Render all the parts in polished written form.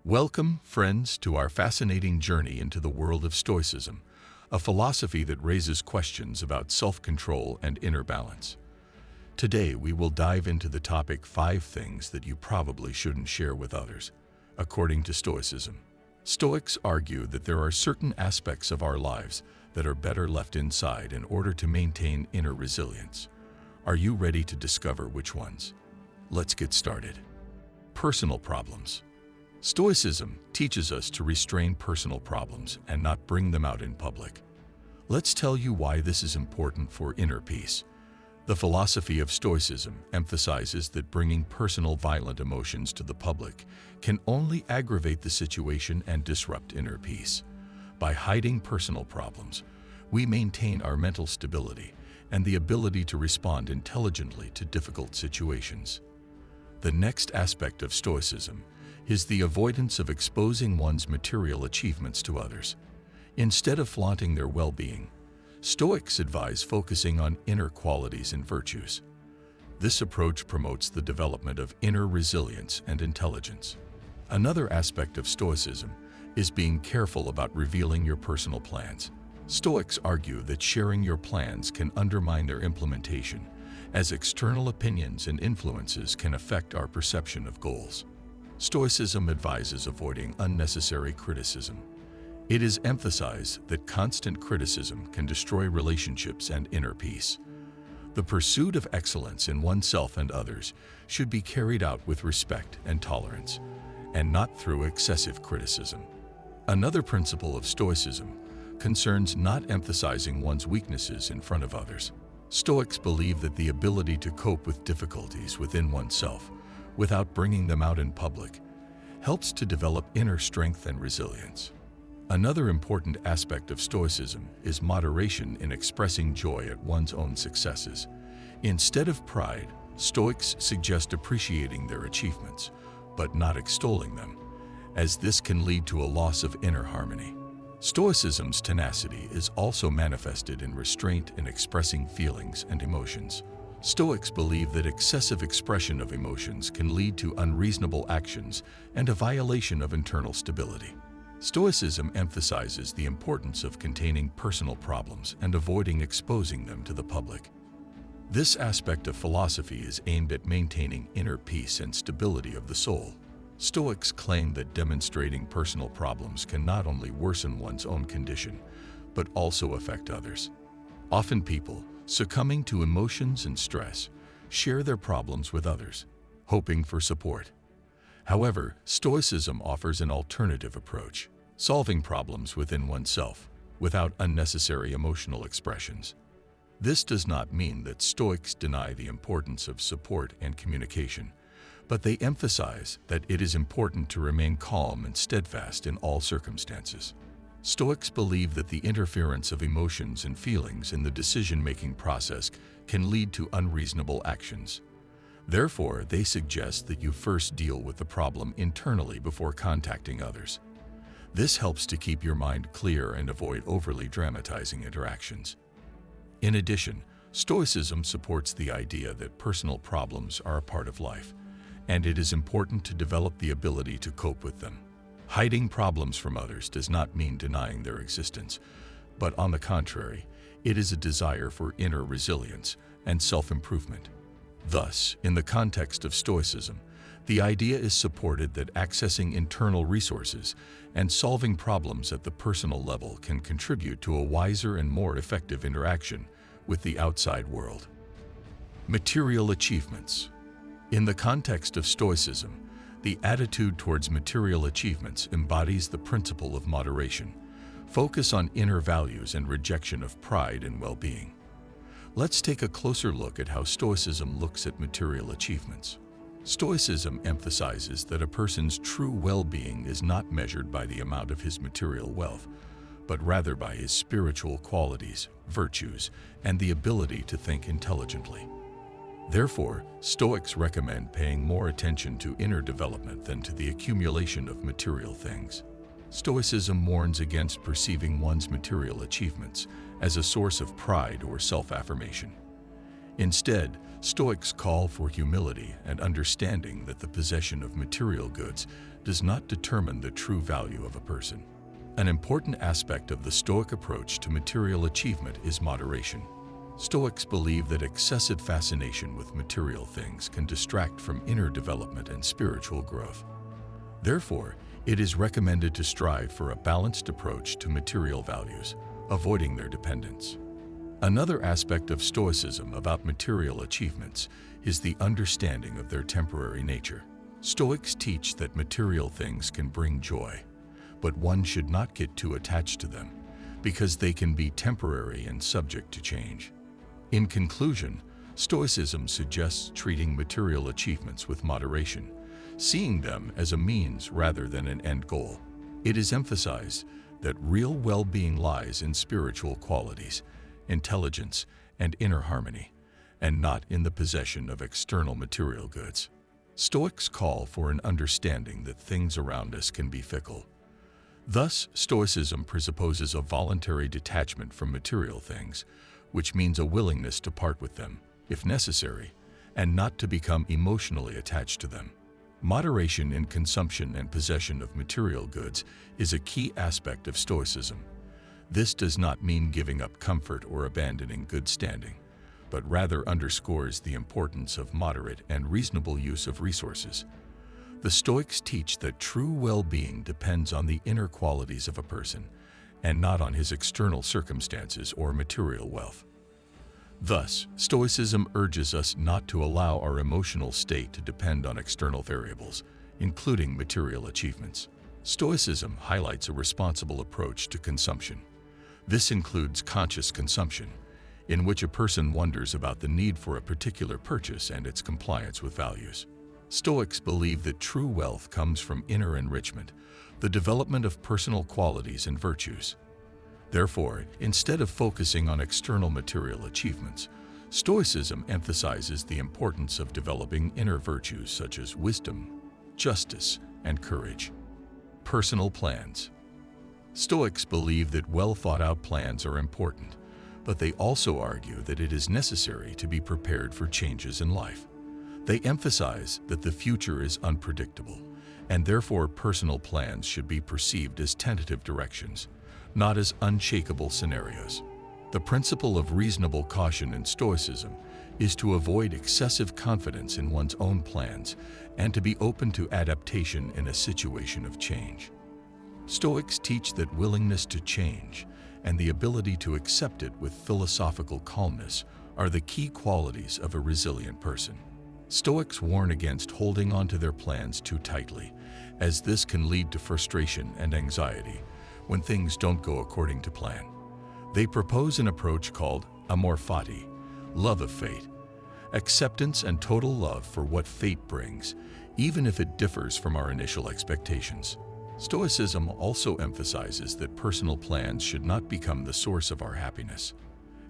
Welcome, friends, to our fascinating journey into the world of Stoicism, a philosophy that raises questions about self-control and inner balance. Today, we will dive into the topic 5 things that you probably shouldn't share with others, according to Stoicism. Stoics argue that there are certain aspects of our lives that are better left inside in order to maintain inner resilience. Are you ready to discover which ones? Let's get started. Personal problems. Stoicism teaches us to restrain personal problems and not bring them out in public. Let's tell you why this is important for inner peace. The philosophy of Stoicism emphasizes that bringing personal violent emotions to the public can only aggravate the situation and disrupt inner peace. By hiding personal problems, we maintain our mental stability and the ability to respond intelligently to difficult situations. The next aspect of Stoicism is the avoidance of exposing one's material achievements to others. Instead of flaunting their well-being, Stoics advise focusing on inner qualities and virtues. This approach promotes the development of inner resilience and intelligence. Another aspect of Stoicism is being careful about revealing your personal plans. Stoics argue that sharing your plans can undermine their implementation, as external opinions and influences can affect our perception of goals. Stoicism advises avoiding unnecessary criticism. It is emphasized that constant criticism can destroy relationships and inner peace. The pursuit of excellence in oneself and others should be carried out with respect and tolerance, and not through excessive criticism. Another principle of Stoicism concerns not emphasizing one's weaknesses in front of others. Stoics believe that the ability to cope with difficulties within oneself without bringing them out in public helps to develop inner strength and resilience. Another important aspect of Stoicism is moderation in expressing joy at one's own successes. Instead of pride, Stoics suggest appreciating their achievements, but not extolling them, as this can lead to a loss of inner harmony. Stoicism's tenacity is also manifested in restraint in expressing feelings and emotions. Stoics believe that excessive expression of emotions can lead to unreasonable actions and a violation of internal stability. Stoicism emphasizes the importance of containing personal problems and avoiding exposing them to the public. This aspect of philosophy is aimed at maintaining inner peace and stability of the soul. Stoics claim that demonstrating personal problems can not only worsen one's own condition, but also affect others. Often people, succumbing to emotions and stress, share their problems with others, hoping for support. However, Stoicism offers an alternative approach, solving problems within oneself without unnecessary emotional expressions. This does not mean that Stoics deny the importance of support and communication, but they emphasize that it is important to remain calm and steadfast in all circumstances. Stoics believe that the interference of emotions and feelings in the decision-making process can lead to unreasonable actions. Therefore, they suggest that you first deal with the problem internally before contacting others. This helps to keep your mind clear and avoid overly dramatizing interactions. In addition, Stoicism supports the idea that personal problems are a part of life, and it is important to develop the ability to cope with them. Hiding problems from others does not mean denying their existence, but on the contrary, it is a desire for inner resilience and self-improvement. Thus, in the context of Stoicism, the idea is supported that accessing internal resources and solving problems at the personal level can contribute to a wiser and more effective interaction with the outside world. Material achievements. In the context of Stoicism, the attitude towards material achievements embodies the principle of moderation, focus on inner values and rejection of pride and well-being. Let's take a closer look at how Stoicism looks at material achievements. Stoicism emphasizes that a person's true well-being is not measured by the amount of his material wealth, but rather by his spiritual qualities, virtues, and the ability to think intelligently. Therefore, Stoics recommend paying more attention to inner development than to the accumulation of material things. Stoicism warns against perceiving one's material achievements as a source of pride or self-affirmation. Instead, Stoics call for humility and understanding that the possession of material goods does not determine the true value of a person. An important aspect of the Stoic approach to material achievement is moderation. Stoics believe that excessive fascination with material things can distract from inner development and spiritual growth. Therefore, it is recommended to strive for a balanced approach to material values, avoiding their dependence. Another aspect of Stoicism about material achievements is the understanding of their temporary nature. Stoics teach that material things can bring joy, but one should not get too attached to them because they can be temporary and subject to change. In conclusion, Stoicism suggests treating material achievements with moderation, seeing them as a means rather than an end goal. It is emphasized that real well-being lies in spiritual qualities, intelligence, and inner harmony, and not in the possession of external material goods. Stoics call for an understanding that things around us can be fickle. Thus, Stoicism presupposes a voluntary detachment from material things, which means a willingness to part with them, if necessary, and not to become emotionally attached to them. Moderation in consumption and possession of material goods is a key aspect of Stoicism. This does not mean giving up comfort or abandoning good standing, but rather underscores the importance of moderate and reasonable use of resources. The Stoics teach that true well-being depends on the inner qualities of a person, and not on his external circumstances or material wealth. Thus, Stoicism urges us not to allow our emotional state to depend on external variables, including material achievements. Stoicism highlights a responsible approach to consumption. This includes conscious consumption, in which a person wonders about the need for a particular purchase and its compliance with values. Stoics believe that true wealth comes from inner enrichment, the development of personal qualities and virtues. Therefore, instead of focusing on external material achievements, Stoicism emphasizes the importance of developing inner virtues such as wisdom, justice, and courage. Personal plans. Stoics believe that well-thought-out plans are important, but they also argue that it is necessary to be prepared for changes in life. They emphasize that the future is unpredictable, and therefore personal plans should be perceived as tentative directions, not as unshakable scenarios. The principle of reasonable caution in Stoicism is to avoid excessive confidence in one's own plans and to be open to adaptation in a situation of change. Stoics teach that willingness to change and the ability to accept it with philosophical calmness are the key qualities of a resilient person. Stoics warn against holding on to their plans too tightly, as this can lead to frustration and anxiety when things don't go according to plan. They propose an approach called amor fati, love of fate, acceptance and total love for what fate brings, even if it differs from our initial expectations. Stoicism also emphasizes that personal plans should not become the source of our happiness.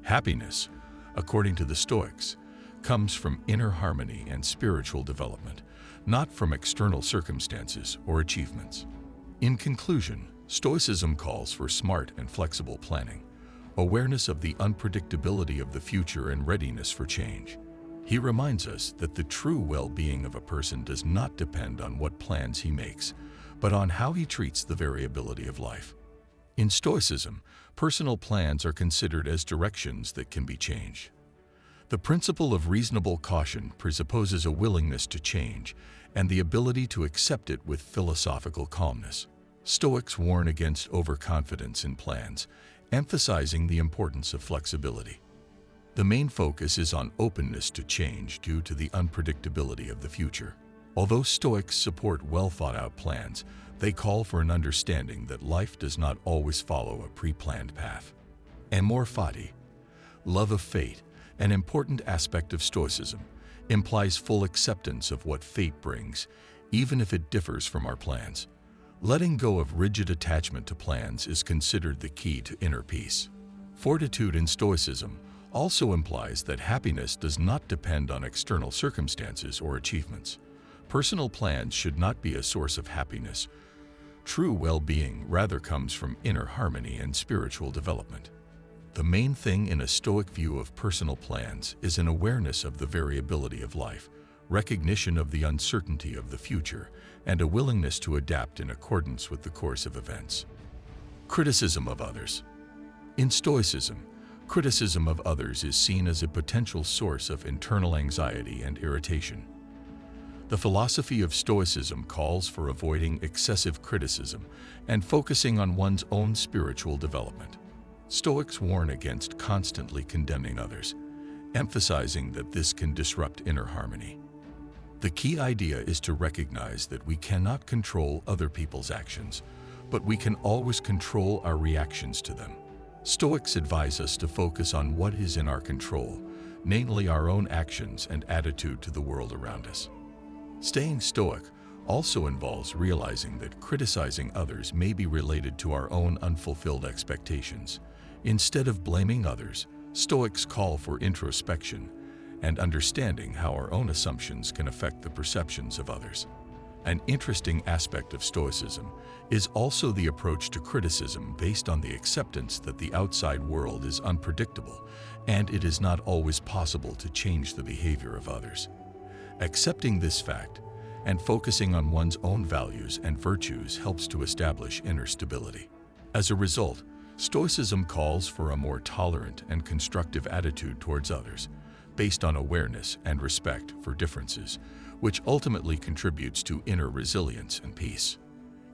Happiness, according to the Stoics, comes from inner harmony and spiritual development, not from external circumstances or achievements. In conclusion, Stoicism calls for smart and flexible planning, awareness of the unpredictability of the future and readiness for change. He reminds us that the true well-being of a person does not depend on what plans he makes, but on how he treats the variability of life. In Stoicism, personal plans are considered as directions that can be changed. The principle of reasonable caution presupposes a willingness to change and the ability to accept it with philosophical calmness. Stoics warn against overconfidence in plans, emphasizing the importance of flexibility. The main focus is on openness to change due to the unpredictability of the future. Although Stoics support well-thought-out plans, they call for an understanding that life does not always follow a pre-planned path. Amor fati, love of fate, an important aspect of Stoicism, implies full acceptance of what fate brings, even if it differs from our plans. Letting go of rigid attachment to plans is considered the key to inner peace. Fortitude in Stoicism also implies that happiness does not depend on external circumstances or achievements. Personal plans should not be a source of happiness. True well-being rather comes from inner harmony and spiritual development. The main thing in a Stoic view of personal plans is an awareness of the variability of life, recognition of the uncertainty of the future, and a willingness to adapt in accordance with the course of events. Criticism of others. In Stoicism, criticism of others is seen as a potential source of internal anxiety and irritation. The philosophy of Stoicism calls for avoiding excessive criticism and focusing on one's own spiritual development. Stoics warn against constantly condemning others, emphasizing that this can disrupt inner harmony. The key idea is to recognize that we cannot control other people's actions, but we can always control our reactions to them. Stoics advise us to focus on what is in our control, namely our own actions and attitude to the world around us. Staying Stoic also involves realizing that criticizing others may be related to our own unfulfilled expectations. Instead of blaming others, Stoics call for introspection and understanding how our own assumptions can affect the perceptions of others. An interesting aspect of Stoicism is also the approach to criticism based on the acceptance that the outside world is unpredictable and it is not always possible to change the behavior of others. Accepting this fact and focusing on one's own values and virtues helps to establish inner stability. As a result, Stoicism calls for a more tolerant and constructive attitude towards others, based on awareness and respect for differences, which ultimately contributes to inner resilience and peace.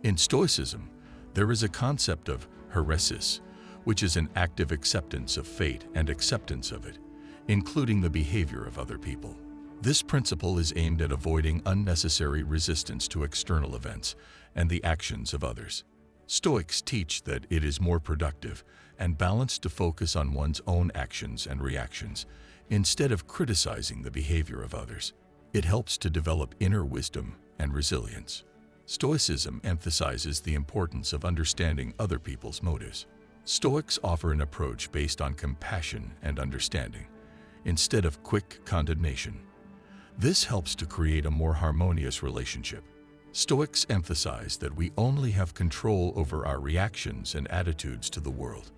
In Stoicism, there is a concept of heuresis, which is an active acceptance of fate and acceptance of it, including the behavior of other people. This principle is aimed at avoiding unnecessary resistance to external events and the actions of others. Stoics teach that it is more productive and balanced to focus on one's own actions and reactions, instead of criticizing the behavior of others. It helps to develop inner wisdom and resilience. Stoicism emphasizes the importance of understanding other people's motives. Stoics offer an approach based on compassion and understanding, instead of quick condemnation. This helps to create a more harmonious relationship. Stoics emphasize that we only have control over our reactions and attitudes to the world.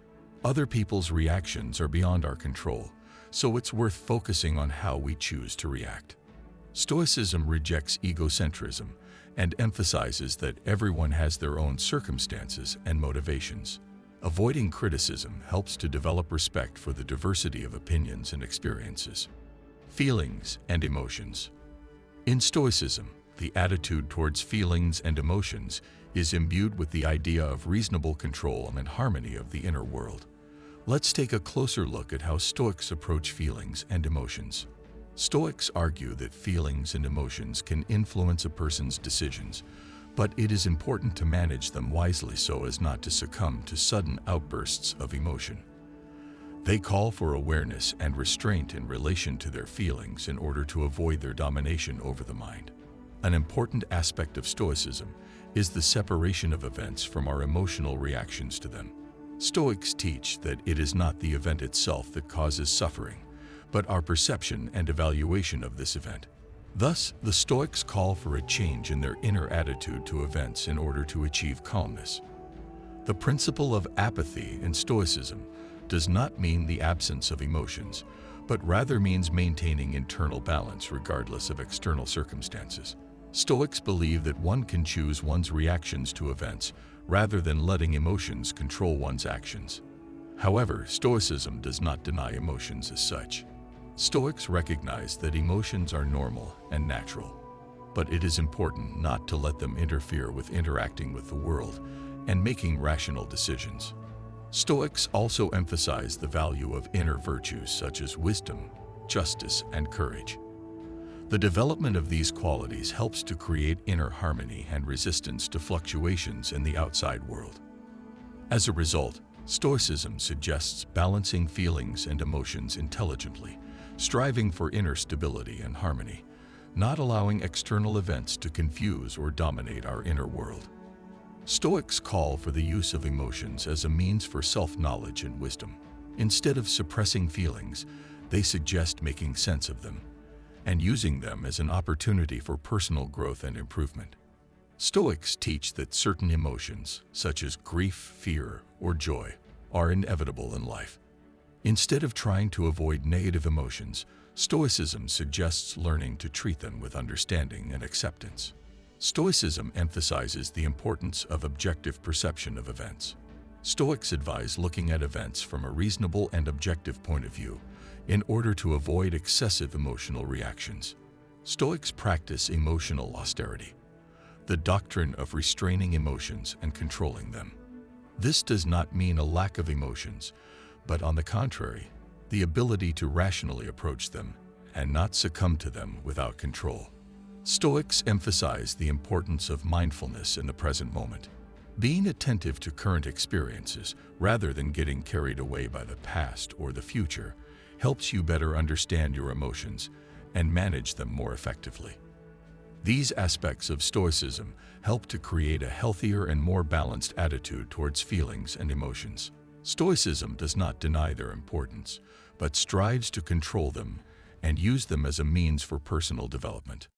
Other people's reactions are beyond our control, so it's worth focusing on how we choose to react. Stoicism rejects egocentrism and emphasizes that everyone has their own circumstances and motivations. Avoiding criticism helps to develop respect for the diversity of opinions and experiences. Feelings and emotions. In Stoicism, the attitude towards feelings and emotions is imbued with the idea of reasonable control and harmony of the inner world. Let's take a closer look at how Stoics approach feelings and emotions. Stoics argue that feelings and emotions can influence a person's decisions, but it is important to manage them wisely so as not to succumb to sudden outbursts of emotion. They call for awareness and restraint in relation to their feelings in order to avoid their domination over the mind. An important aspect of Stoicism is the separation of events from our emotional reactions to them. Stoics teach that it is not the event itself that causes suffering, but our perception and evaluation of this event. Thus, the Stoics call for a change in their inner attitude to events in order to achieve calmness. The principle of apathy in Stoicism does not mean the absence of emotions, but rather means maintaining internal balance regardless of external circumstances. Stoics believe that one can choose one's reactions to events rather than letting emotions control one's actions. However, Stoicism does not deny emotions as such. Stoics recognize that emotions are normal and natural, but it is important not to let them interfere with interacting with the world and making rational decisions. Stoics also emphasize the value of inner virtues such as wisdom, justice, and courage. The development of these qualities helps to create inner harmony and resistance to fluctuations in the outside world. As a result, Stoicism suggests balancing feelings and emotions intelligently, striving for inner stability and harmony, not allowing external events to confuse or dominate our inner world. Stoics call for the use of emotions as a means for self-knowledge and wisdom. Instead of suppressing feelings, they suggest making sense of them and using them as an opportunity for personal growth and improvement. Stoics teach that certain emotions, such as grief, fear, or joy, are inevitable in life. Instead of trying to avoid negative emotions, Stoicism suggests learning to treat them with understanding and acceptance. Stoicism emphasizes the importance of objective perception of events. Stoics advise looking at events from a reasonable and objective point of view in order to avoid excessive emotional reactions. Stoics practice emotional austerity, the doctrine of restraining emotions and controlling them. This does not mean a lack of emotions, but on the contrary, the ability to rationally approach them and not succumb to them without control. Stoics emphasize the importance of mindfulness in the present moment. Being attentive to current experiences rather than getting carried away by the past or the future helps you better understand your emotions and manage them more effectively. These aspects of Stoicism help to create a healthier and more balanced attitude towards feelings and emotions. Stoicism does not deny their importance, but strives to control them and use them as a means for personal development.